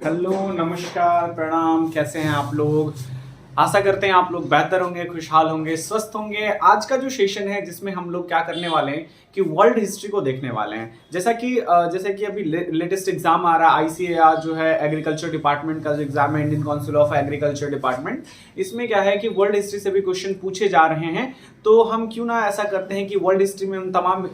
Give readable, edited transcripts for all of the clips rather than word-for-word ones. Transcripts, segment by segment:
Hello, नमस्कार, प्रणाम। कैसे हैं आप लोग? आशा करते हैं आप लोग बेहतर होंगे, खुशहाल होंगे, स्वस्थ होंगे। आज का जो सेशन है जिसमें हम लोग क्या करने वाले हैं कि वर्ल्ड हिस्ट्री को देखने वाले हैं। जैसा कि अभी लेटेस्ट एग्जाम आ रहा है आईसीएआर जो है एग्रीकल्चर डिपार्टमेंट का जो एग्जाम है, Indian council of agriculture department. इसमें क्या है कि वर्ल्ड हिस्ट्री से भी क्वेश्चन पूछे जा रहे हैं। तो हम क्यों ना ऐसा करते हैं कि वर्ल्ड हिस्ट्री में उन तमाम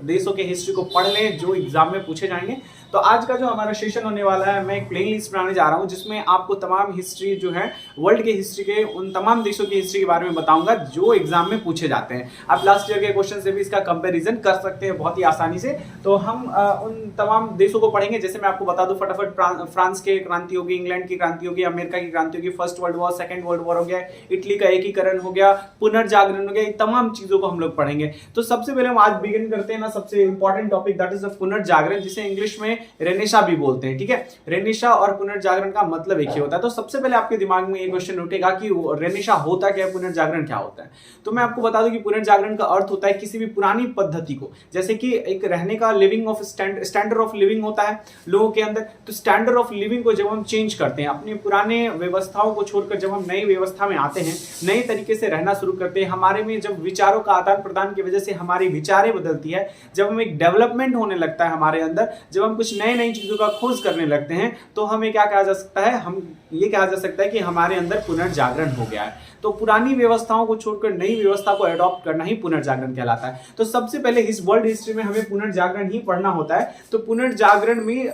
देशों के हिस्ट्री को पढ़ लें जो एग्जाम में पूछे जाएंगे। तो आज का जो हमारा सेशन होने वाला है, मैं एक प्लेन लिस्ट बनाने जा रहा हूं जिसमें आपको तमाम हिस्ट्री जो है वर्ल्ड के हिस्ट्री के उन तमाम देशों की हिस्ट्री के बारे में बताऊंगा जो एग्जाम में पूछे जाते हैं। आप लास्ट ईयर के क्वेश्चन से भी इसका कंपैरिजन कर सकते हैं बहुत ही आसानी से। तो हम उन तमाम देशों को पढ़ेंगे। जैसे मैं आपको बता दूं फटाफट, फ्रांस की क्रांति होगी, इंग्लैंड की क्रांति होगी, अमेरिका की क्रांति होगी, first world war, second world war हो गया, इटली का एकीकरण हो गया, पुनर्जागरण हो गया, इन तमाम चीजों को हम लोग पढ़ेंगे। तो सबसे पहले हम आज बिगिन करते हैं ना सबसे इंपॉर्टेंट टॉपिक, दैट इज पुनर्जागरण, जिसे इंग्लिश में रेनेसा भी बोलते हैं। ठीक है, रेनेसा और पुनर्जागरण का मतलब एक ही होता है। तो सबसे पहले आपके दिमाग में ये क्वेश्चन उठेगा कि रेनेसा होता क्या है, पुनर्जागरण क्या होता है। तो मैं आपको बता दूं कि पुनर्जागरण का अर्थ होता है किसी भी पुरानी पद्धति को, जैसे कि एक रहने का living of standard of living होता है लोगों के अंदर। तो स्टैंडर्ड ऑफ लिविंग को जब हम चेंज करते हैं, अपनी पुराने व्यवस्थाओं को छोड़कर जब हम नई व्यवस्था में आते हैं, नए तरीके से रहना शुरू करते हैं, हमारे में जब विचारों का आदान प्रदान की वजह से हमारी विचारें बदलती है, जब हम एक डेवलपमेंट होने लगता है हमारे अंदर, जब हम कुछ नए नई चीजों का खोज करने लगते हैं, तो हमें क्या कहा जा सकता है, हम ये कहा जा सकता है कि हमारे अंदर पुनर्जागरण हो गया है। तो पुरानी व्यवस्थाओं को छोड़कर नई व्यवस्था को अडॉप्ट करना ही पुनर्जागरण कहलाता है। तो सबसे पहले इस वर्ल्ड हिस्ट्री में हमें पुनर्जागरण ही पढ़ना होता है। तो पुनर्जागरण में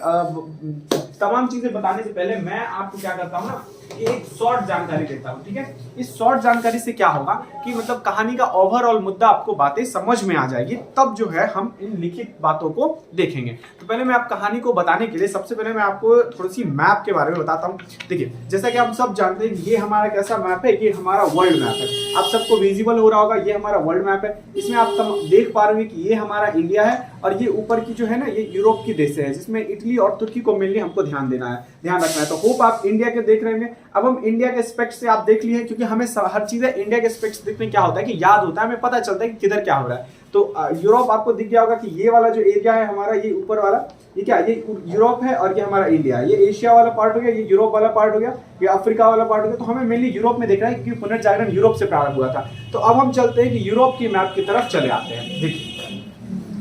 तमाम चीजें बताने से पहले मैं आपको क्या करता हूं ना, एक शॉर्ट जानकारी देता हूं। ठीक है, इस शॉर्ट जानकारी से क्या होगा कि मतलब कहानी का ओवरऑल मुद्दा आपको बातें समझ में आ जाएगी, तब जो है हम इन लिखित बातों को देखेंगे। तो पहले मैं आप कहानी को बताने के लिए सबसे पहले मैं आपको थोड़ी सी मैप के बारे में बताता हूं। देखिए, जैसा कि हम सब जानते हैं ये हमारा कैसा मैप है, ये हमारा वर्ल्ड मैप है। आप सबको विजिबल हो रहा होगा, ये हमारा वर्ल्ड मैप है। इसमें आप देख पा रहे हैं कि ये हमारा इंडिया है और ये ऊपर की जो है ना, ये यूरोप की देश है, जिसमें इटली और तुर्की को मेनली हमको ध्यान रखना है। तो होप आप इंडिया के देख रहे हैं। अब हम इंडिया के एस्पेक्ट से आप देख लिए, क्योंकि हमें हर चीजें इंडिया के एस्पेक्ट से देखने क्या होता है कि याद होता है, हमें पता चलता है कि किधर क्या हो रहा है। तो यूरोप आपको दिख गया होगा कि ये वाला जो एरिया है हमारा, ये ऊपर वाला, ये क्या, ये यूरोप है और ये हमारा इंडिया है। ये एशिया वाला पार्ट हो गया, ये यूरोप वाला पार्ट हो गया, ये अफ्रीका वाला पार्ट हो गया। तो हमें मेनली यूरोप में देखना है क्योंकि पुनर्जागरण यूरोप से प्रारंभ हुआ था। तो अब हम चलते हैं कि यूरोप की मैप की तरफ चले आते हैं। देखिए,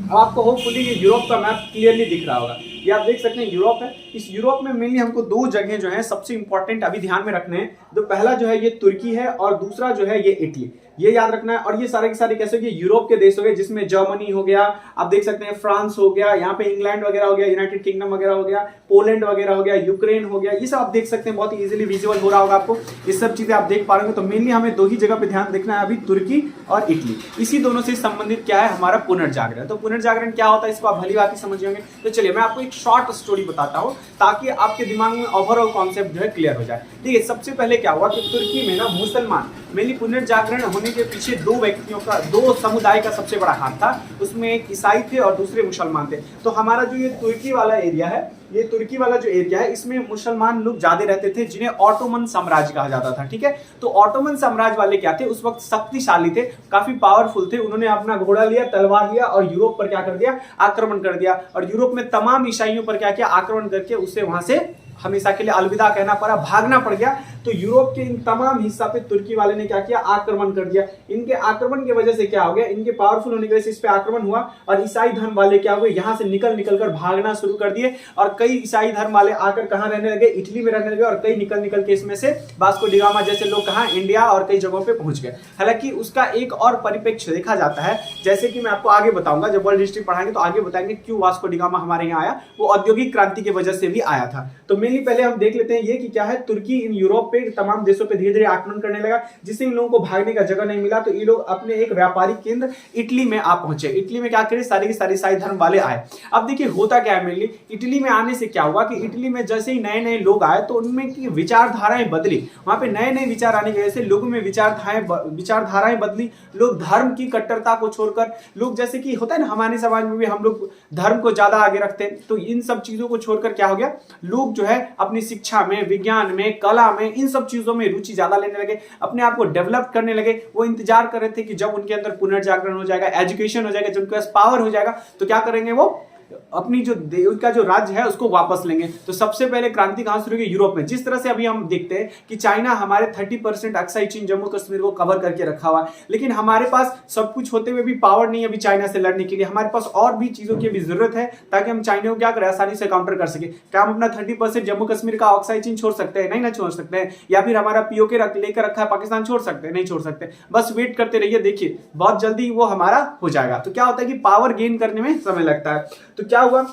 अब आपको होपफुली ये यूरोप का मैप क्लियरली दिख रहा होगा। ये आप देख सकते हैं यूरोप है। इस यूरोप में मेनली हमको दो जगह जो है सबसे इंपॉर्टेंट अभी ध्यान में रखने हैं। तो पहला जो है ये तुर्की है और दूसरा जो है ये इटली, ये याद रखना है। और ये सारे के सारे कैसे हो गए, यूरोप के देश हो गए, जिसमें जर्मनी हो गया, आप देख सकते हैं फ्रांस हो गया, यहाँ पे इंग्लैंड वगैरह हो गया, यूनाइटेड किंगडम वगैरह हो गया, पोलैंड वगैरह हो गया, यूक्रेन हो गया। ये सब आप देख सकते हैं, बहुत ही इजीली विजुअल हो रहा होगा आपको, ये सब चीजें आप देख पा रहे हो। तो मेनली हमें दो ही जगह पे ध्यान देखना है अभी, तुर्की और इटली। इसी दोनों से संबंधित क्या है, हमारा पुनर्जागरण। तो पुनर्जागरण क्या होता है इसको आप भली बात ही समझ होंगे। तो चलिए मैं आपको एक शॉर्ट स्टोरी बताता हूँ ताकि आपके दिमाग में ओवरऑल कॉन्सेप्ट जो है क्लियर हो जाए। देखिए, सबसे पहले क्या हुआ कि तुर्की में ना मुसलमान, मेनली पुनर्जागरण होने के पीछे दो व्यक्तियों का, दो समुदाय का सबसे बड़ा हाथ था। उसमें एक ईसाई थे और दूसरे मुसलमान थे। तो हमारा जो ये तुर्की वाला एरिया है, ये तुर्की वाला जो एरिया है, इसमें मुसलमान लोग ज्यादा रहते थे, जिन्हें ऑटोमन साम्राज्य कहा जाता था। ठीक है, तो ऑटोमन साम्राज्य वाले क्या थे, उस वक्त शक्तिशाली थे, काफी पावरफुल थे। उन्होंने अपना घोड़ा लिया, तलवार लिया और यूरोप पर क्या कर दिया, आक्रमण कर दिया। और यूरोप में तमाम ईसाइयों पर क्या किया, आक्रमण करके उससे वहां से हमेशा के लिए अलविदा कहना पड़ा, भागना पड़ गया। तो यूरोप के इन तमाम हिस्सा पे तुर्की वाले ने क्या किया, आक्रमण कर दिया। इनके आक्रमण की वजह से क्या हो गया, इनके पावरफुल होने की वजह से इस पे आक्रमण हुआ और ईसाई धर्म वाले क्या हुए, यहां से निकल कर भागना शुरू कर दिए। और कई ईसाई धर्म वाले आकर कहां रहने लगे, इटली में रहने लगे। और कई निकल के इसमें से वास्को डी गामा जैसे लोग कहां, इंडिया और कई जगहों पे पहुंच गए। हालांकि उसका एक और परिप्रेक्ष्य देखा जाता है, जैसे कि मैं आपको आगे बताऊंगा, जब वर्ल्ड हिस्ट्री पढ़ाएंगे तो आगे बताएंगे क्यों वास्को डी गामा हमारे यहाँ आया। वो औद्योगिक क्रांति की वजह से भी आया था। तो मेनली पहले हम देख लेते हैं ये कि क्या है, तुर्की इन यूरोप पे तमाम देशों पे धीरे धीरे आक्रमण करने लगा, जिससे इन लोगों को भागने का जगह नहीं मिला। तो ये लोग अपने एक व्यापारिक केंद्र इटली में आ पहुंचे। इटली में क्या करे, सारे के सारे ईसाई धर्म वाले आए। अब देखिए होता क्या है, मेनली इटली में आने से क्या हुआ कि इटली में जैसे ही नए नए लोग आए तो उनमें की विचारधाराएं बदली। वहां पे नए नए विचार आने की वजह से लोगों में विचारधाराएं बदली। लोग धर्म की कट्टरता को छोड़कर, लोग जैसे कि होता है ना, हमारे समाज में भी हम लोग धर्म को ज्यादा आगे रखते हैं। तो इन सब चीजों को छोड़कर क्या हो गया, लोग जो है अपनी शिक्षा में, विज्ञान में, कला में, इन सब चीजों में रुचि ज्यादा लेने लगे, अपने आप को डेवलप करने लगे। वो इंतजार कर रहे थे कि जब उनके अंदर पुनर्जागरण हो जाएगा, एजुकेशन हो जाएगा, जब उनके पास पावर हो जाएगा तो क्या करेंगे, वो अपनी जो उनका जो राज्य है उसको वापस लेंगे। तो सबसे पहले क्रांति कहां शुरू हुई? यूरोप में। जिस तरह से अभी हम देखते हैं कि चाइना हमारे 30% अक्साई चीन जम्मू कश्मीर को कवर करके रखा हुआ है, लेकिन हमारे पास सब कुछ होते हुए भी पावर नहीं है अभी चाइना से लड़ने के लिए। हमारे पास और भी चीजों की भी जरूरत है ताकि हम चाइना को क्या करें, आसानी से काउंटर कर सके। क्या हम अपना 30% जम्मू कश्मीर का अक्साई चीन छोड़ सकते हैं? नहीं ना छोड़ सकते हैं। या फिर हमारा पीओके लेकर रखा है पाकिस्तान, छोड़ सकते हैं? नहीं छोड़ सकते। बस वेट करते रहिए, देखिए बहुत जल्दी वो हमारा हो जाएगा। तो क्या होता है कि पावर गेन करने में समय लगता है। तो क्या हुआ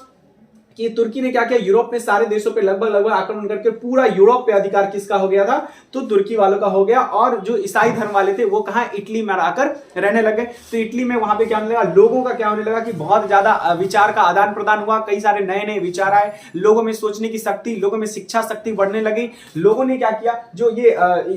कि तुर्की ने क्या किया, यूरोप में सारे देशों पे लगभग आक्रमण करके पूरा यूरोप पे अधिकार किसका हो गया था? तो तुर्की वालों का हो गया। और जो ईसाई धर्म वाले थे वो कहां? इटली में आकर रहने लगे। तो इटली में वहां पे क्या होने लगा, लोगों का क्या होने लगा कि बहुत ज्यादा विचार का आदान प्रदान हुआ, कई सारे नए नए विचार आए, लोगों में सोचने की शक्ति, लोगों में शिक्षा शक्ति बढ़ने लगी। लोगों ने क्या किया, जो ये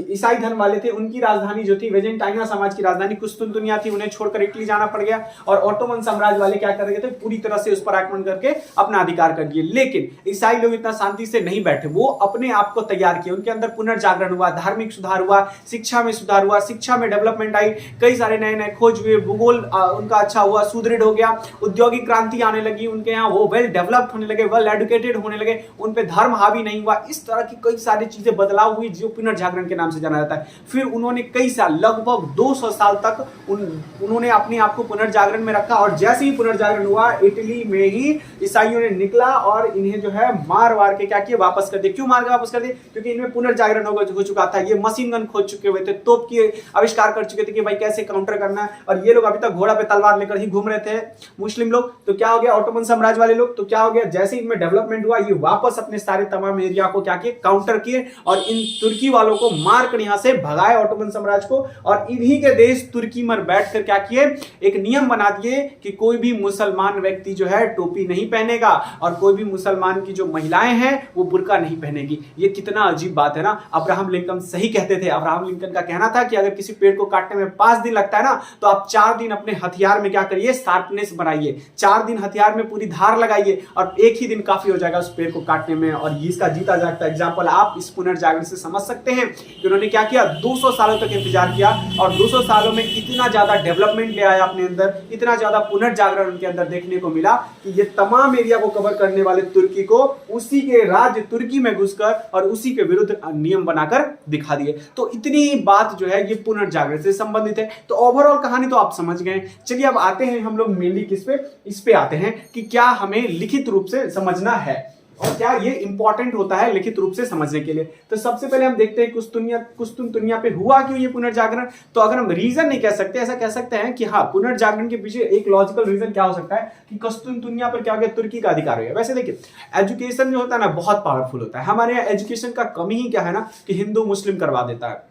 ईसाई धर्म वाले थे उनकी राजधानी जो थी वेजेंटाइना समाज की राजधानी कुस्तुनतुनिया थी, उन्हें छोड़कर इटली जाना पड़ गया। और ऑटोमन साम्राज्य वाले क्या कर रहे थे, पूरी तरह से उस पर आक्रमण करके अपना अधिकार कर दिए। लेकिन ईसाई लोग इतना शांति से नहीं बैठे, वो अपने आप को तैयार किए, उनके अंदर पुनर्जागरण हुआ, धार्मिक सुधार हुआ, शिक्षा में सुधार हुआ, शिक्षा में डेवलपमेंट आई, कई सारे नए नए खोज हुए, भूगोल उनका अच्छा हुआ, सुदृढ़ हो गया, औद्योगिक क्रांति आने लगी उनके यहाँ, वो वेल डेवलप्ड होने लगे, वेल एडुकेटेड होने लगे, उन पे धर्म हावी नहीं हुआ। इस तरह की कई सारी चीजें बदलाव हुई जो पुनर्जागरण के नाम से जाना जाता है। फिर उन्होंने कई साल, लगभग 200 साल तक उन्होंने अपने आप को पुनर्जागरण में रखा। और जैसे ही पुनर्जागरण हुआ, इटली में ही ईसाइयों ने निकला और इन्हें जो है मार वार के क्या किए, वापस कर दिए। क्यों मार के वापस कर दिए? क्योंकि इनमें पुनर्जागरण हो चुका था, ये मशीन गन खोज चुके हुए थे, तोप की आविष्कार कर चुके थे कि भाई कैसे काउंटर करना है। और ये लोग अभी तक घोड़ा पे तलवार लेकर ही घूम रहे थे मुस्लिम लोग। तो क्या हो गया, ऑटोमन साम्राज्य वाले लोग, तो क्या हो गया, जैसे इनमें डेवलपमेंट हुआ, ये वापस अपने सारे तमाम एरिया को क्या किए, काउंटर किए और इन तुर्की वालों को मार कर यहां से भगाए ऑटोमन साम्राज्य को। और इन्हीं के देश तुर्की में बैठकर क्या किए, एक नियम बना दिए कि कोई भी मुसलमान व्यक्ति जो है टोपी नहीं पहनेगा और कोई भी मुसलमान की जो महिलाएं हैं वो बुर्का नहीं पहनेगी। ये कितना अजीब बात है ना। अब्राहम लिंकन सही कहते थे। अब्राहम लिंकन का कहना था कि अगर किसी पेड़ को काटने में 5 दिन लगता है ना, तो आप 4 दिन अपने हथियार में क्या करिए, शार्पनेस बनाइए, 4 दिन हथियार में पूरी धार लगाइए और एक ही दिन काफी हो जाएगा उस पेड़ को काटने में। और इसका जीता जागता एग्जाम्पल आप इस पुनर्जागरण से समझ सकते हैं कि उन्होंने क्या किया, 200 सालों तक इंतजार किया और 200 सालों में इतना ज्यादा डेवलपमेंट ले आया अपने अंदर, इतना ज्यादा पुनर्जागरण उनके अंदर देखने को मिला कि ये तमाम एरिया को कवर करने वाले तुर्की को उसी के राज्य तुर्की में घुसकर और उसी के विरुद्ध नियम बनाकर दिखा दिए। तो इतनी बात जो है ये पुनर्जागरण से संबंधित है। तो ओवरऑल कहानी तो आप समझ गए। चलिए अब आते हैं हम लोग मेनली किस पे, इस पे आते हैं कि क्या हमें लिखित रूप से समझना है और क्या ये इंपॉर्टेंट होता है लिखित रूप से समझने के लिए। तो सबसे पहले हम देखते हैं कुस्तुनतुनिया पे हुआ क्यों ये पुनर्जागरण। तो अगर हम रीजन नहीं कह सकते, ऐसा कह सकते हैं कि हाँ, पुनर्जागरण के पीछे एक लॉजिकल रीजन क्या हो सकता है कि कुस्तुनतुनिया पर क्या हो गया, तुर्की का अधिकार हो गया। वैसे देखिए, एजुकेशन जो होता है ना बहुत पावरफुल होता है। हमारे यहाँ एजुकेशन का कमी ही क्या है ना कि हिंदू मुस्लिम करवा देता है।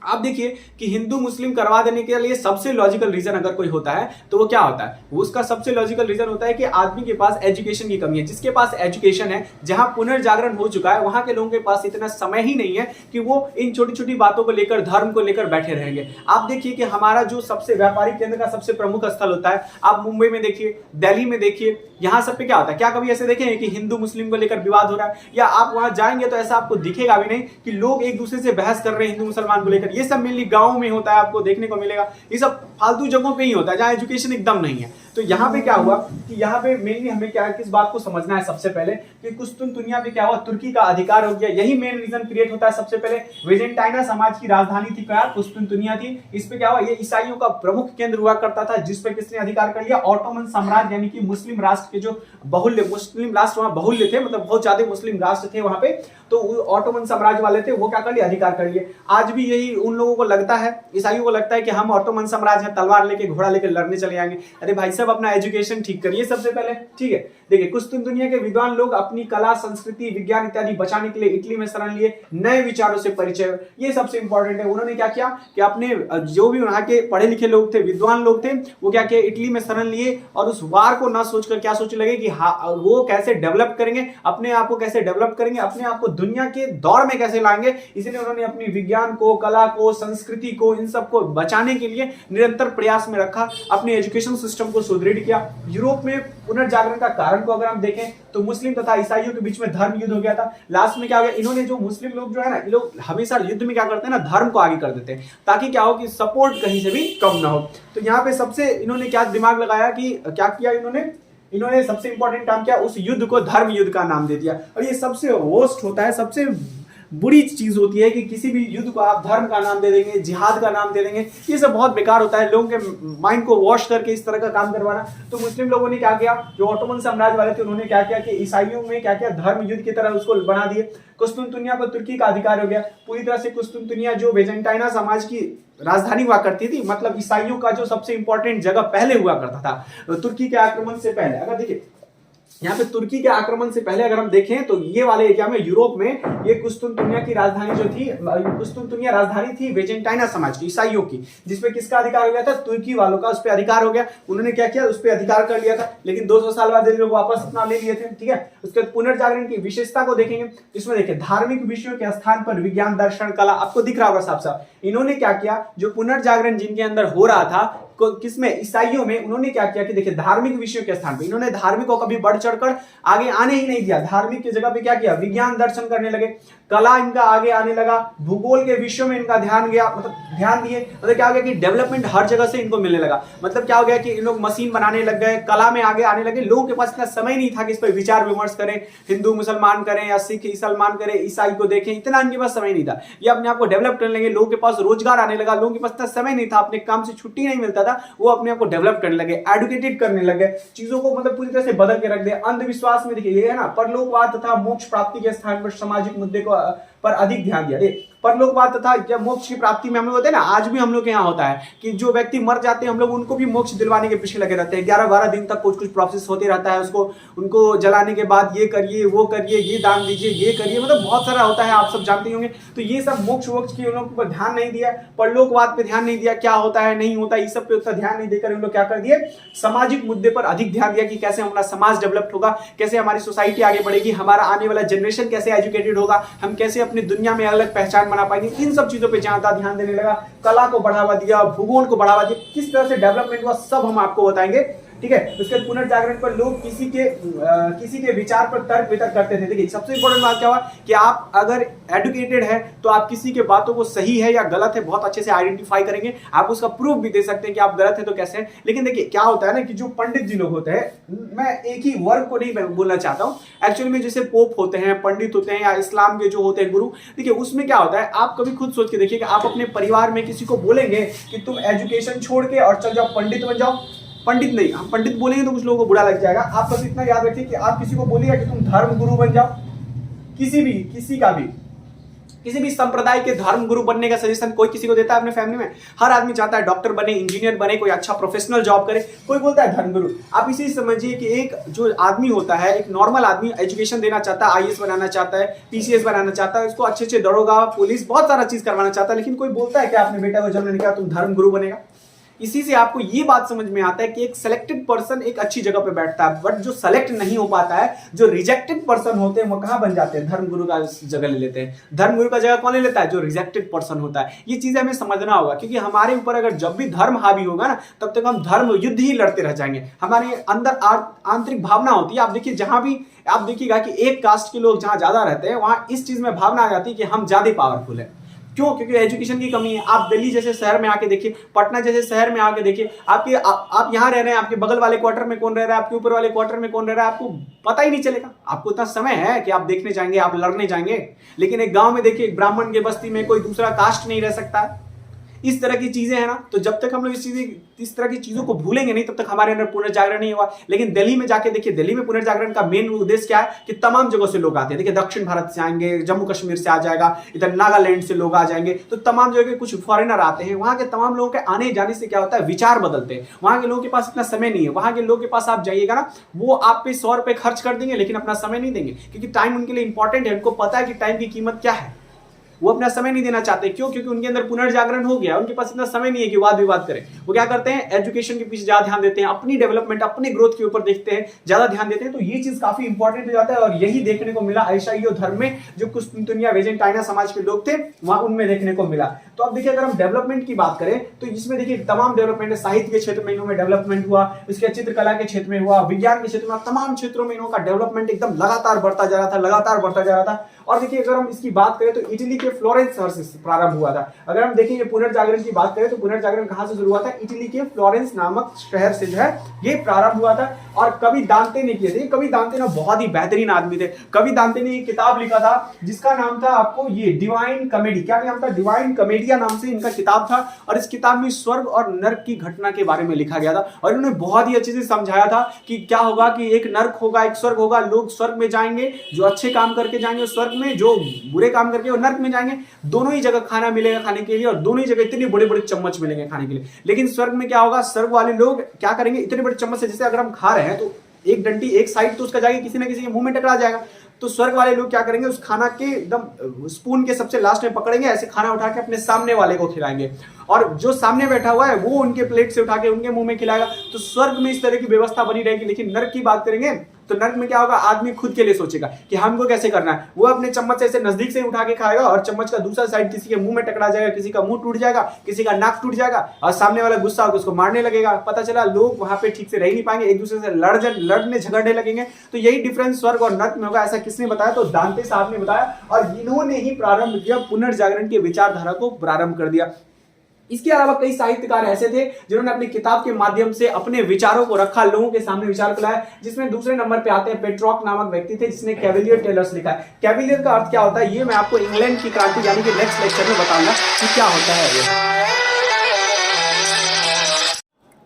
आप देखिए कि हिंदू मुस्लिम करवा देने के लिए सबसे लॉजिकल रीजन अगर कोई होता है तो वो क्या होता है, उसका सबसे लॉजिकल रीजन होता है कि आदमी के पास एजुकेशन की कमी है। जिसके पास एजुकेशन है, जहां पुनर्जागरण हो चुका है, वहां के लोगों के पास इतना समय ही नहीं है कि वो इन छोटी छोटी बातों को लेकर, धर्म को लेकर बैठे रहेंगे। आप देखिए कि हमारा जो सबसे व्यापारिक केंद्र का सबसे प्रमुख स्थल होता है, आप मुंबई में देखिए, दिल्ली में देखिए, यहां सब पे क्या होता है, क्या कभी ऐसे देखें कि हिंदू मुस्लिम को लेकर विवाद हो रहा है? या आप वहां जाएंगे तो ऐसा आपको दिखेगा भी नहीं कि लोग एक दूसरे से बहस कर रहे हैं हिंदू मुसलमान को लेकर। ये सब मेनली गांव में होता है, आपको देखने को मिलेगा। ये सब फालतू जगहों पे ही होता है जहां एजुकेशन एकदम नहीं है। तो यहाँ पे क्या हुआ कि यहाँ पे मेनली हमें क्या किस बात को समझना है सबसे पहले कि कुस्तुनतुनिया पे क्या हुआ, तुर्की का अधिकार हो गया। यही मेन रीजन क्रिएट होता है। सबसे पहले वेजेंटाइना समाज की राजधानी थी क्या, कुस्तुनतुनिया थी। इस पे क्या हुआ, ये ईसाइयों का प्रमुख केंद्र हुआ करता था, जिस पे किसने अधिकार कर लिया, ऑटोमन साम्राज्य, यानी कि मुस्लिम राष्ट्र के जो मुस्लिम राष्ट्र वहां बहुल्य थे, मतलब बहुत ज्यादा मुस्लिम राष्ट्र थे वहां पे, तो ऑटोमन साम्राज्य वाले थे, वो क्या कर लिया, अधिकार कर लिए। आज भी यही उन लोगों को लगता है, ईसाइयों को लगता है कि हम ऑटोमन साम्राज्य है, तलवार लेके घोड़ा लेके लड़ने चले जाएंगे। अरे भाई साहब, अपना एजुकेशन ठीक करिए सबसे पहले, ठीक है। देखिए, कुस्तुनतुनिया के विद्वान लोग अपनी कला, संस्कृति, विज्ञान इत्यादि बचाने के लिए इटली में शरण लिए, नए विचारों से परिचय, ये सबसे इंपॉर्टेंट है। उन्होंने क्या किया कि अपने जो भी वहां के पढ़े लिखे लोग थे, विद्वान लोग थे, वो क्या किया, इटली में शरण लिए और उस वार को ना सोचकर क्या सोचने लगे कि वो कैसे डेवलप करेंगे, अपने आप को कैसे डेवलप करेंगे, अपने आप को दुनिया के दौर में कैसे लाएंगे। इसलिए उन्होंने अपनी विज्ञान को, कला को, संस्कृति को, इन सबको बचाने के लिए निरंतर प्रयास में रखा, अपने एजुकेशन सिस्टम को सुदृढ़ किया। यूरोप में पुनर्जागरण का कारण को अगर हम देखें तो मुस्लिम तथा ईसाइयों के बीच में धर्म युद्ध हो गया था। लास्ट में क्या हो गया, इन्होंने जो मुस्लिम लोग जो है ना, ये लोग हमेशा युद्ध में क्या करते हैं ना, धर्म को आगे कर देते हैं ताकि क्या हो कि सपोर्ट कहीं से भी कम ना हो। तो यहाँ पे सबसे इन्होंने क्या दिमाग लगाया कि क्या किया इन्होंने इन्होंने सबसे इंपॉर्टेंट काम किया, उस युद्ध को धर्म युद्ध का नाम दे दिया। और ये सबसे वर्स्ट होता है, सबसे बुरी चीज होती है कि किसी भी युद्ध को आप धर्म का नाम दे देंगे, जिहाद का नाम दे देंगे। ये सब बहुत बेकार होता है, लोगों के माइंड को वॉश करके इस तरह का काम करवाना। तो मुस्लिम लोगों ने क्या किया, जो ऑटोमन साम्राज्य वाले थे उन्होंने क्या किया कि ईसाइयों में क्या किया, धर्म युद्ध की तरह उसको बना दिए। कुस्तुनतुनिया को तुर्की का अधिकार हो गया पूरी तरह से। कुस्तुनतुनिया जो बेजेंटाइना समाज की राजधानी हुआ करती थी, मतलब ईसाइयों का जो सबसे इंपॉर्टेंट जगह पहले हुआ करता था तुर्की के आक्रमण से पहले। अगर देखिए यहाँ पे तुर्की के आक्रमण से पहले अगर हम देखें तो ये वाले एरिया में, यूरोप में, ये कुस्तुनतुनिया की राजधानी जो थी, कुस्तुनतुनिया राजधानी थी बेजेंटाइना समाज की, ईसाइयों की, जिसपे किसका अधिकार हो गया था, तुर्की वालों का, उस पर अधिकार हो गया। उन्होंने क्या किया, उस पर अधिकार कर लिया था, लेकिन 200 साल बाद लोग वापस अपना ले लिए थे। ठीक है, उसके पुनर्जागरण की विशेषता को देखेंगे, इसमें देखिए धार्मिक विषयों के स्थान पर विज्ञान, दर्शन, कला, आपको दिख रहा होगा साफ साफ। इन्होंने क्या किया, जो पुनर्जागरण जिनके अंदर हो रहा था किसमें, ईसाइयों में, उन्होंने क्या किया कि देखिए धार्मिक विषयों के स्थान पे इन्होंने धार्मिक को कभी बढ़ चढ़कर आगे आने ही नहीं दिया। धार्मिक की जगह पे क्या किया, विज्ञान, दर्शन करने लगे, कला इनका आगे आने लगा, भूगोल के विषयों में इनका ध्यान गया, मतलब ध्यान दिए। मतलब क्या हो गया कि डेवलपमेंट हर जगह से इनको मिलने लगा। मतलब क्या हो गया कि इन लोग मशीन बनाने लग गए, कला में आगे आने लगे। लोगों के पास इतना समय नहीं था कि इस पर विचार विमर्श करें, हिंदू मुसलमान करें या सिख मुसलमान करें, ईसाई को देखें, इतना इनके पास समय नहीं था। ये अपने आप को डेवलप करने लगे, लोगों के पास रोजगार आने लगा, लोगों के पास इतना समय नहीं था, अपने काम से छुट्टी नहीं मिलता था, वो अपने आप को डेवलप करने लगे, एडुकेटेड करने लगे, चीजों को मतलब पूरी तरह से बदल के रख दिया। अंधविश्वास में देखिए ये है ना, परलोकवाद तथा मोक्ष प्राप्ति के स्थान पर सामाजिक मुद्दे को पर अधिक ध्यान दिया। परलोकवाद तथा जब मोक्ष की प्राप्ति में हम लोग होते हैं ना, आज भी हम लोग के यहाँ होता है कि जो व्यक्ति मर जाते हैं हम लोग उनको भी मोक्ष दिलवाने के पीछे लगे रहते हैं। 11-12 दिन तक कुछ कुछ प्रोसेस होते रहता है, उसको उनको जलाने के बाद ये करिए, वो करिए, ये दान दीजिए, ये करिए, मतलब बहुत सारा होता है, आप सब जानते होंगे। तो ये सब मोक्ष वोक्ष की उन लोगों पर ध्यान नहीं दिया, परलोकवाद पे ध्यान नहीं दिया, क्या होता है नहीं होता, इस सब पे उतना ध्यान नहीं देकर उन लोग क्या कर दिए, सामाजिक मुद्दे पर अधिक ध्यान दिया कि कैसे हमारा समाज डेवलप होगा, कैसे हमारी सोसाइटी आगे बढ़ेगी, हमारा आने वाला जनरेशन कैसे एजुकेटेड होगा, हम कैसे अपनी दुनिया में अलग पहचान बना पाएंगे। इन सब चीजों पे ज्यादा ध्यान देने लगा, कला को बढ़ावा दिया, भूगोल को बढ़ावा दिया, किस तरह से डेवलपमेंट हुआ सब हम आपको बताएंगे। ठीक है, उसके पुनर्जागरण पर लोग किसी के विचार पर तर्क वितर्क करते थे। देखिए सबसे इंपॉर्टेंट बात क्या हुआ कि आप अगर एडुकेटेड है तो आप किसी के बातों को सही है या गलत है बहुत अच्छे से आइडेंटिफाई करेंगे, आप उसका प्रूफ भी दे सकते हैं कि आप गलत है तो कैसे है। लेकिन देखिए क्या होता है ना कि जो पंडित जी लोग होते हैं, मैं एक ही वर्ग को नहीं बोलना चाहता हूँ, एक्चुअली में जैसे पोप होते हैं, पंडित होते हैं, या इस्लाम के जो होते हैं गुरु, देखिए उसमें क्या होता है, आप कभी खुद सोच के देखिए कि आप अपने परिवार में किसी को बोलेंगे कि तुम एजुकेशन छोड़ के और चल जाओ पंडित बन जाओ, पंडित नहीं, हम पंडित बोलेंगे तो कुछ लोगों को बुरा लग जाएगा। आप बस इतना याद रखिए कि आप किसी को बोलिएगा कि तुम धर्म गुरु बन जाओ, किसी भी संप्रदाय के धर्म गुरु बनने का सजेशन कोई किसी को देता है अपने फैमिली में? हर आदमी चाहता है डॉक्टर बने, इंजीनियर बने, कोई अच्छा प्रोफेशनल जॉब करे, कोई बोलता है धर्म गुरु। आप इसी समझिए कि एक जो आदमी होता है, एक नॉर्मल आदमी एजुकेशन देना चाहता है, आईएएस बनाना चाहता है, पीसीएस बनाना चाहता है, उसको अच्छे दरोगा, पुलिस, बहुत सारा चीज करवाना चाहता है, लेकिन कोई बोलता है कि आपने बेटा को जन्म देने का तुम धर्म गुरु बनेगा। इसी से आपको ये बात समझ में आता है कि एक सिलेक्टेड पर्सन एक अच्छी जगह पे बैठता है, बट जो सेलेक्ट नहीं हो पाता है, जो रिजेक्टेड पर्सन होते हैं वो कहां बन जाते हैं, धर्मगुरु का जगह ले लेते हैं। धर्मगुरु का जगह कौन ले लेता है? जो रिजेक्टेड पर्सन होता है। ये चीजें हमें समझना होगा, क्योंकि हमारे ऊपर अगर जब भी धर्म हावी होगा ना, तब तक हम धर्म युद्ध ही लड़ते रह जाएंगे। हमारे अंदर आंतरिक भावना होती है। आप देखिए जहां भी आप देखिएगा कि एक कास्ट के लोग जहां ज्यादा रहते हैं वहां इस चीज में भावना आ जाती है कि हम ज्यादा पावरफुल है। क्यों? क्योंकि एजुकेशन की कमी है। आप दिल्ली जैसे शहर में आके देखिए, पटना जैसे शहर में आके देखिए, आप यहाँ रह रहे हैं, आपके बगल वाले क्वार्टर में कौन रह रहा है, आपके ऊपर वाले क्वार्टर में कौन रह रहा है, आपको पता ही नहीं चलेगा। आपको इतना समय है कि आप देखने जाएंगे, आप लड़ने जाएंगे। लेकिन एक गांव में देखिए, एक ब्राह्मण के बस्ती में कोई दूसरा कास्ट नहीं रह सकता। इस तरह की चीजें हैं ना, तो जब तक हम लोग इस तरह की चीजों को भूलेंगे नहीं, तब तक हमारे अंदर पुनर्जागरण नहीं हुआ। लेकिन दिल्ली में जाके देखिए, दिल्ली में पुनर्जागरण का मेन उद्देश्य क्या है कि तमाम जगहों से लोग आते हैं। देखिए दक्षिण भारत से आएंगे, जम्मू कश्मीर से आ जाएगा, इधर नागालैंड से लोग आ जाएंगे, तो तमाम जगह के कुछ फॉरेनर आते हैं। वहां के तमाम लोगों के आने जाने से क्या होता है, विचार बदलते हैं। वहां के लोगों के पास इतना समय नहीं है। वहां के लोगों के पास आप जाइएगा ना, वो आप पे 100 रुपए खर्च कर देंगे, लेकिन अपना समय नहीं देंगे, क्योंकि टाइम उनके लिए इंपॉर्टेंट है। उनको पता है कि टाइम की कीमत क्या है। वो अपना समय नहीं देना चाहते। क्यों? क्योंकि उनके अंदर पुनर्जागरण हो गया, उनके पास इतना समय नहीं है कि वाद विवाद करें। वो क्या करते हैं, एजुकेशन के पीछे ज्यादा ध्यान देते हैं, अपनी डेवलपमेंट, अपने ग्रोथ के ऊपर देखते हैं, ज्यादा ध्यान देते हैं। तो ये चीज काफी इंपॉर्टेंट हो जाता है, और यही देखने को मिला ईसाई धर्म में, जो कुस्तुनतुनिया वेजेंटाइना समाज के लोग थे वहां उनमें देखने को मिला। तो अब देखिए, अगर हम डेवलपमेंट की बात करें तो इसमें देखिए तमाम डेवलपमेंट है। साहित्य के क्षेत्र में इन्होंने डेवलपमेंट हुआ, उसके चित्रकला के क्षेत्र में हुआ, विज्ञान के क्षेत्र में, तमाम क्षेत्रों में इनका डेवलपमेंट एकदम लगातार बढ़ता जा रहा था, लगातार बढ़ता जा रहा था। और देखिए अगर हम इसकी बात करें तो इटली के फ्लोरेंस शहर से प्रारंभ हुआ था। अगर हम देखें ये पुनर्जागरण की बात करें तो पुनर्जागरण कहां से शुरू हुआ था? इटली के फ्लोरेंस नामक शहर से जो है ये प्रारंभ हुआ था। और कवि दांते ने किए थे। कवि दांते ना बहुत ही बेहतरीन आदमी थे। कवि दांते ने एक किताब लिखा था जिसका नाम था आपको ये डिवाइन कॉमेडी। क्या नाम था? डिवाइन कॉमेडिया नाम से इनका किताब था। और इस किताब में स्वर्ग और नर्क की घटना के बारे में लिखा गया था और इन्होंने बहुत ही अच्छे से समझाया था कि क्या होगा कि एक नर्क होगा, एक स्वर्ग होगा। लोग स्वर्ग में जाएंगे जो अच्छे काम करके जाएंगे स्वर्ग में, जो बुरे काम करके वो नर्क में जाएंगे। दोनों ही जगह खाना मिलेगा खाने के लिए और दोनों ही जगह इतने बड़े बड़े चम्मच मिलेंगे खाने के लिए। लेकिन स्वर्ग में क्या होगा? स्वर्ग वाले लोग क्या करेंगे? इतने बड़े चम्मच से जैसे अगर हम खा रहे हैं तो एक डंडी एक साइड तो उसका जाएगी, किसी ना किसी के मुंह में टकरा जाएगा। तो स्वर्ग वाले लोग क्या करेंगे? उस खाना के एकदम स्पून के सबसे लास्ट में पकड़ेंगे, ऐसे खाना उठा के अपने सामने वाले को खिलाएंगे और जो सामने बैठा हुआ है वो उनके प्लेट से उठा के उनके मुंह में खिलाएगा। तो स्वर्ग में इस तरह की व्यवस्था बनी रहेगी। लेकिन नर्क की बात करेंगे तो नर्क में क्या होगा? आदमी खुद के लिए सोचेगा कि हमको कैसे करना है। वो अपने चम्मच से ऐसे नजदीक से उठा के खाएगा और चम्मच का दूसरा साइड किसी के मुंह में टकरा जाएगा, किसी का मुंह टूट जाएगा, किसी का नाक टूट जाएगा और सामने वाला गुस्सा होकर उसको मारने लगेगा। पता चला लोग वहां पे ठीक से रह नहीं पाएंगे, एक दूसरे से लड़ने झगड़ने लगेंगे। तो यही डिफरेंस स्वर्ग और नर्क में होगा। ऐसा किसने बताया? तो दांते साहब ने बताया और इन्होंने ही प्रारंभ किया, पुनर्जागरण की विचारधारा को प्रारंभ कर दिया। इसके अलावा कई साहित्यकार ऐसे थे जिन्होंने अपनी किताब के माध्यम से अपने विचारों को रखा, लोगों के सामने विचार को लाया। जिसमें दूसरे नंबर पे आते हैं पेट्रॉक नामक व्यक्ति थे जिसने कैविलियर टेलर्स लिखा है। कैविलियर का अर्थ क्या होता है ये मैं आपको इंग्लैंड की क्रांति यानी कि नेक्स्ट लेक्चर में बताऊंगा कि क्या होता है ये।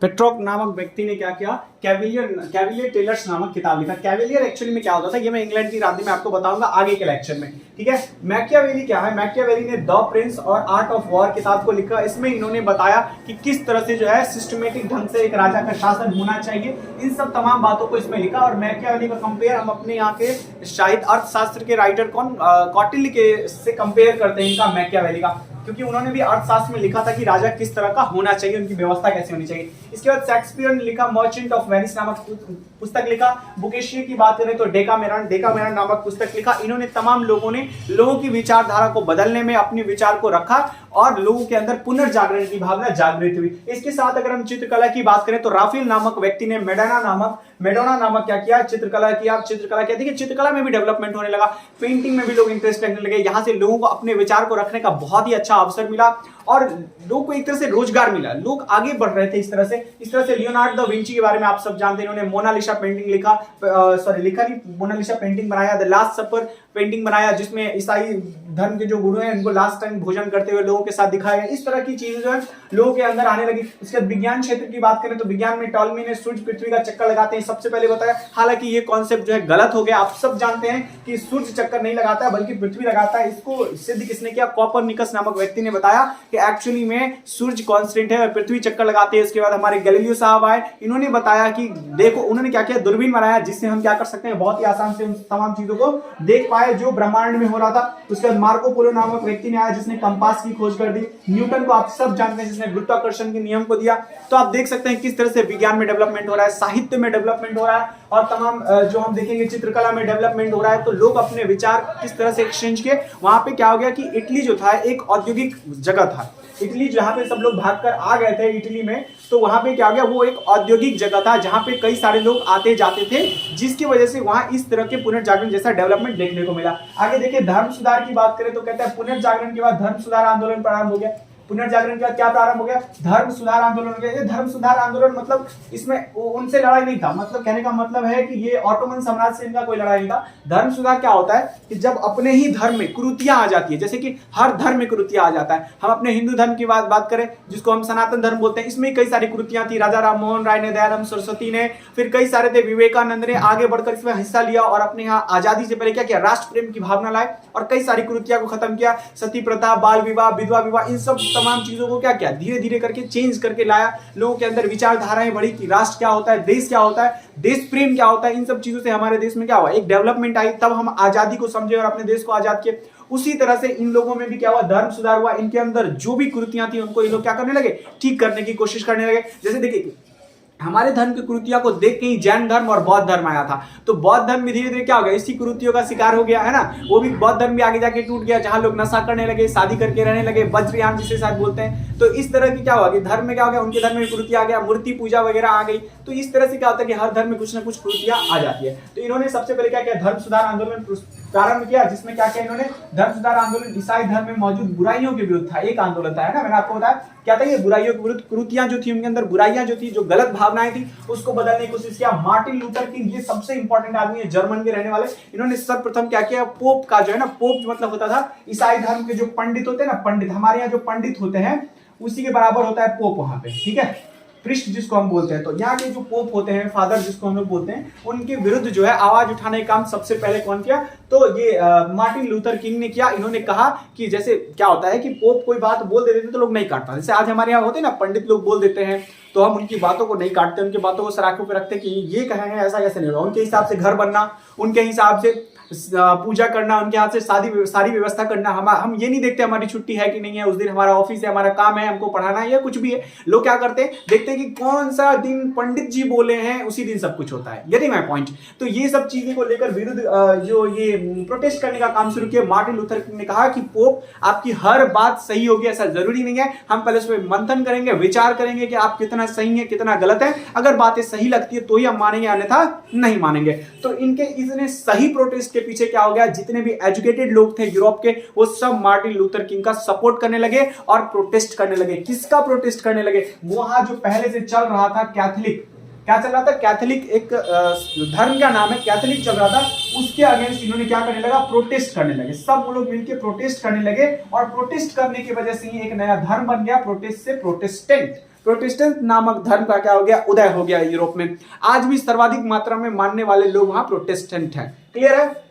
पेट्रॉक नामक व्यक्ति ने क्या किया? कैविलियर टेलर्स नामक किताब लिखा। कैविलियर एक्चुअली में क्या होता था ये मैं इंग्लैंड की क्रांति में आपको बताऊंगा आगे के लेक्चर में, ठीक है। मैकियावेली क्या है? मैकियावेली ने द प्रिंस और आर्ट ऑफ वॉर किताब को लिखा। इसमें इन्होंने बताया कि किस तरह से जो है सिस्टमेटिक ढंग से एक राजा का शासन होना चाहिए। इन सब तमाम बातों को इसमें लिखा। और मैकियावेली का कंपेयर हम अपने यहाँ के साहित्य अर्थशास्त्र के राइटर कौन कौटिल्य के से कंपेयर करते हैं इनका, मैकियावेली का, क्योंकि उन्होंने भी अर्थशास्त्र में लिखा था कि राजा किस तरह का होना चाहिए, उनकी व्यवस्था कैसे होनी चाहिए। इसके बाद शेक्सपियर ने लिखा मर्चेंट ऑफ वेनिस नामक पुस्तक लिखा। बुकेशियर की बात करें तो डेकामेरन नामक पुस्तक लिखा। इन्होंने तमाम लोगों ने लोगों की विचारधारा को बदलने में अपने विचार को रखा और लोगों के अंदर पुनर्जागरण की भावना जागृत हुई। इसके साथ अगर हम चित्रकला की बात करें तो राफेल नामक व्यक्ति ने मेडोना नामक क्या किया? चित्रकला किया। चित्रकला क्या? देखिए चित्रकला में भी डेवलपमेंट होने लगा, पेंटिंग में भी लोग इंटरेस्ट लेने लगे। यहाँ से लोगों को अपने विचार को रखने का बहुत ही अच्छा अवसर मिला और लोगों को एक तरह से रोजगार मिला, लोग आगे बढ़ रहे थे इस तरह से लियोनार्डो दा विंची के बारे में आप सब जानते हैं। इन्होंने मोनालिसा पेंटिंग मोनालिसा पेंटिंग बनाया। द लास्ट सपर पेंटिंग बनाया जिसमें ईसाई धर्म के जो गुरु हैं उनको लास्ट टाइम भोजन करते हुए लोगों के साथ दिखाया गया। इस तरह की चीजें जो है लोगों के अंदर आने लगी। उसके बाद विज्ञान क्षेत्र की बात करें तो विज्ञान में टॉलमी ने सूर्य पृथ्वी का चक्कर लगाते हैं सबसे पहले बताया। हालांकि ये कॉन्सेप्ट जो है गलत हो गया। आप सब जानते हैं कि सूर्य चक्कर नहीं लगाता है बल्कि पृथ्वी लगाता है। इसको सिद्ध किसने किया? कोपरनिकस नामक व्यक्ति ने बताया कि एक्चुअली में सूर्य कांस्टेंट है और पृथ्वी चक्कर लगाती है। इसके बाद हमारे गैलीलियो साहब आए, इन्होंने बताया कि देखो, उन्होंने क्या किया? दूरबीन बनाया जिससे हम क्या कर सकते हैं, बहुत ही आसान से उन तमाम चीजों को देख पाए जो ब्रह्मांड में हो रहा था। उसके बाद मार्को पोलो नामक व्यक्ति ने आया जिसने कंपास की खोज कर दी। न्यूटन को आप सब जानते हैं जिसने गुरुत्वाकर्षण के नियम को दिया। तो आप देख सकते हैं किस तरह से विज्ञान में डेवलपमेंट हो रहा है, साहित्य में डेवलपमेंट हो रहा है और तमाम जो हम देखेंगे चित्रकला में डेवलपमेंट हो रहा है। तो लोग अपने विचार किस तरह से एक्सचेंज किए। वहां पे क्या हो गया कि इटली जो था एक औद्योगिक जगह था। इटली जहां पे सब लोग भागकर आ गए थे इटली में, तो वहां पे क्या हो गया? वो एक औद्योगिक जगह था जहां पे कई सारे लोग आते जाते थे, जिसकी वजह से वहां इस तरह के पुनर्जागरण जैसा डेवलपमेंट देखने को मिला। आगे देखिए धर्म सुधार की बात करें तो कहता है पुनर्जागरण के बाद धर्म सुधार आंदोलन प्रारंभ हो गया। पुनर्जागरण के बाद क्या प्रारंभ हो गया? धर्म सुधार आंदोलन हो गया। धर्म सुधार आंदोलन मतलब इसमें उनसे लड़ाई नहीं था, मतलब कहने का मतलब है कि ये ऑटोमन साम्राज्य से इनका कोई लड़ाई नहीं था। धर्म सुधार क्या होता है कि जब अपने ही धर्म में कुरीतियां आ जाती है, जैसे कि हर धर्म में कुरीतियां आ जाता है। हम अपने हिंदू धर्म की बात करें जिसको हम सनातन धर्म बोलते हैं, इसमें कई सारी कुरीतियां थी। राजा राम मोहन राय ने, दयाराम सरस्वती ने, फिर कई सारे थे, विवेकानंद ने आगे बढ़कर इसमें हिस्सा लिया और अपने यहाँ आजादी से पहले क्या किया? राष्ट्र प्रेम की भावना लाए और कई सारी कुरीतियां को खत्म किया। सती प्रथा, बाल विवाह, विधवा विवाह, इन सब तमाम चीजों को क्या धीरे धीरे करके चेंज करके लाया। लोगों के अंदर विचारधाराएं बढ़ी कि राष्ट्र क्या होता है, देश क्या होता है, देश प्रेम क्या होता है। इन सब चीजों से हमारे देश में क्या हुआ? एक डेवलपमेंट आई, तब हम आजादी को समझे और अपने देश को आजाद किए। उसी तरह से इन लोगों में भी क्या हुआ? धर्म सुधार हुआ। इनके अंदर जो भी कुरीतियां थी उनको ये लोग क्या करने लगे? ठीक करने की कोशिश करने लगे। जैसे देखिए हमारे धर्म की कुरीतियों को देख के ही जैन धर्म और बौद्ध धर्म आया था। तो बौद्ध धर्म भी धीरे धीरे क्या हो गया? इसी कुरीतियों का शिकार हो गया, है ना। वो भी बौद्ध धर्म भी आगे जाके टूट गया, जहां लोग नशा करने लगे, शादी करके रहने लगे, वज्रयान जिसे शायद बोलते हैं। तो इस तरह की क्या हुआ कि धर्म में क्या हो गया, उनके धर्म में कुरीति आ गया, मूर्ति पूजा वगैरह आ गई। तो इस तरह से क्या होता है कि हर धर्म में कुछ ना कुछ कुरीतियां आ जाती है। तो इन्होंने सबसे पहले क्या किया, धर्म सुधार आंदोलन प्रारंभ किया, जिसमें क्या किया इन्होंने, धर्म सुधार आंदोलन ईसाई धर्म में मौजूद बुराइयों के विरुद्ध था। एक आंदोलन था, है ना, मैंने आपको बताया क्या था ये, बुराइयों के विरुद्ध, कुरीतियां जो थी उनके अंदर, बुराइयां जो थी, जो गलत भावनाएं थी, उसको बदलने की कोशिश किया। मार्टिन लूथर किंग, ये सबसे इंपॉर्टेंट आदमी है, जर्मन के रहने वाले, इन्होंने सर्वप्रथम क्या किया, पोप का जो है ना, पोप मतलब होता था ईसाई धर्म के जो पंडित होते हैं ना, पंडित, हमारे यहाँ जो पंडित होते हैं उसी के बराबर होता है पोप वहां पे, ठीक है, प्रिस्ट जिसको हम बोलते हैं। तो यहाँ के जो पोप होते हैं, फादर जिसको हम लोग बोलते हैं, उनके विरुद्ध जो है आवाज उठाने का काम सबसे पहले कौन किया, तो ये मार्टिन लूथर किंग ने किया। इन्होंने कहा कि जैसे क्या होता है कि पोप कोई बात बोल देते थे तो लोग नहीं काटता, जैसे आज हमारे यहाँ होते हैं ना, पंडित लोग बोल देते हैं तो हम उनकी बातों को नहीं काटते, उनकी बातों को सराखों पे रखते कि ये कहे हैं, ऐसा कैसे नहीं होगा। उनके हिसाब से घर बनना, उनके हिसाब से पूजा करना, उनके हाथ से सारी व्यवस्था करना। हम ये नहीं देखते हमारी छुट्टी है कि नहीं है, उस दिन हमारा ऑफिस है, हमारा काम है, हमको पढ़ाना है या कुछ भी है। लोग क्या करते हैं, देखते हैं कि कौन सा दिन पंडित जी बोले हैं उसी दिन सब कुछ होता है। Getting my point. तो ये सब चीजें को लेकर विरुद्ध जो ये प्रोटेस्ट करने का काम शुरू किया। मार्टिन लूथर किंग ने कहा कि पोप आपकी हर बात सही होगी ऐसा जरूरी नहीं है, हम पहले उस पर मंथन करेंगे, विचार करेंगे कि आप कितना सही है कितना गलत है, अगर बातें सही लगती है तो ही हम मानेंगे, अन्यथा नहीं मानेंगे। तो इनके इतने सही प्रोटेस्ट के पीछे क्या हो गया, जितने भी एजुकेटेड लोग थे यूरोप के, वो सब मार्टिन लूथर किंग का सपोर्ट करने लगे और प्रोटेस्ट करने लगे। किसका प्रोटेस्ट करने लगे, वहां जो पहले से चल रहा था कैथोलिक, क्या चल रहा था, कैथोलिक, एक धर्म का नाम है कैथोलिक चल रहा था, उसके अगेंस्ट इन्होंने क्या करने लगा, प्रोटेस्ट करने लगे। सब लोग मिलकर प्रोटेस्ट करने लगे और प्रोटेस्ट करने की वजह से ही एक नया धर्म बन गया, प्रोटेस्ट से प्रोटेस्टेंट। प्रोटेस्टेंट नामक धर्म का क्या हो गया, उदय हो गया यूरोप में। आज भी सर्वाधिक मात्रा में मानने वाले लोग वहां प्रोटेस्टेंट हैं। क्लियर है।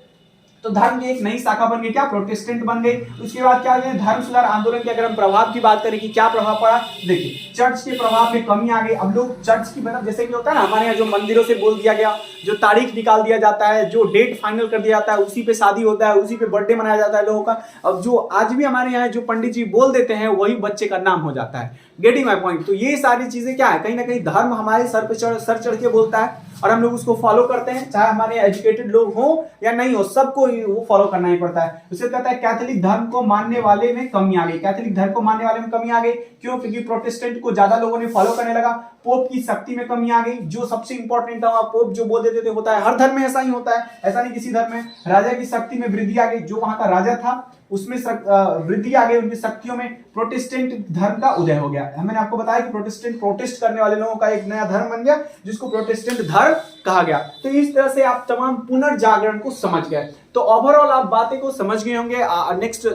तो धर्म की एक नई शाखा बन गई, क्या, प्रोटेस्टेंट बन गई। उसके बाद क्या है, धर्म सुधार आंदोलन के अगर हम प्रभाव की बात करें कि क्या प्रभाव पड़ा, देखिए चर्च के प्रभाव में कमी आ गई। अब लोग चर्च की मतलब जैसे कि होता है ना, हमारे यहाँ जो मंदिरों से बोल दिया गया, जो तारीख निकाल दिया जाता है, जो डेट फाइनल कर दिया जाता है, उसी पे शादी होता है, उसी पे बर्थडे मनाया जाता है लोगों का। अब जो आज भी हमारे यहाँ जो पंडित जी बोल देते हैं वही बच्चे का नाम हो जाता है। Getting my point. तो ये सारी चीजें क्या है, कहीं ना कहीं धर्म हमारे सर पे सर चढ़ के बोलता है और हम लोग उसको फॉलो करते हैं, चाहे हमारे एजुकेटेड लोग हो या नहीं हो, सबको वो फॉलो करना ही पड़ता है। उसे कहता है कैथोलिक धर्म को मानने वाले में कमी आ गई। कैथोलिक धर्म को मानने वाले में कमी आ गई क्यों, क्योंकि प्रोटेस्टेंट को ज्यादा लोगों ने फॉलो करने लगा। पोप की शक्ति में कमी आ गई, जो सबसे इंपॉर्टेंट था पोप जो बोल देते थे होता है। हर धर्म में ऐसा ही होता है, ऐसा नहीं किसी धर्म में। राजा की शक्ति में वृद्धि आ गई, जो वहां का राजा था उसमें वृद्धि आ गई, उनकी शक्तियों में। प्रोटेस्टेंट धर्म का उदय हो गया। मैंने आपको बताया कि प्रोटेस्टेंट, प्रोटेस्ट करने वाले लोगों का एक नया धर्म बन गया जिसको प्रोटेस्टेंट धर्म कहा गया। तो इस तरह से आप तमाम पुनर्जागरण को समझ गए। तो ओवरऑल आप बातें को समझ गए होंगे। नेक्स्ट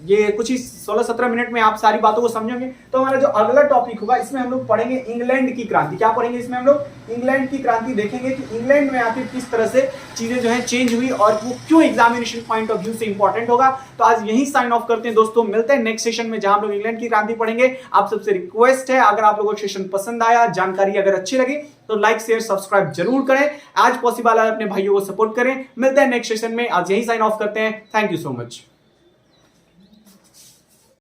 ये कुछ ही 16-17 मिनट में आप सारी बातों को समझेंगे। तो हमारा जो अगला टॉपिक होगा इसमें हम लोग पढ़ेंगे इंग्लैंड की क्रांति। क्या पढ़ेंगे इसमें हम लोग, इंग्लैंड की क्रांति देखेंगे कि इंग्लैंड में आखिर किस तरह से चीजें जो है चेंज हुई और वो क्यों एग्जामिनेशन पॉइंट ऑफ व्यू से इंपॉर्टेंट होगा। तो आज यही साइन ऑफ करते हैं दोस्तों, मिलते हैं नेक्स्ट सेशन में जहां हम लोग इंग्लैंड की क्रांति पढ़ेंगे। आप सबसे रिक्वेस्ट है, अगर आप लोगों को सेशन पसंद आया, जानकारी अगर अच्छी लगी तो लाइक शेयर सब्सक्राइब जरूर करें। आज पॉसिबल है अपने भाइयों को सपोर्ट करें। मिलते हैं नेक्स्ट सेशन में, आज यही साइन ऑफ करते हैं। Thank you so much.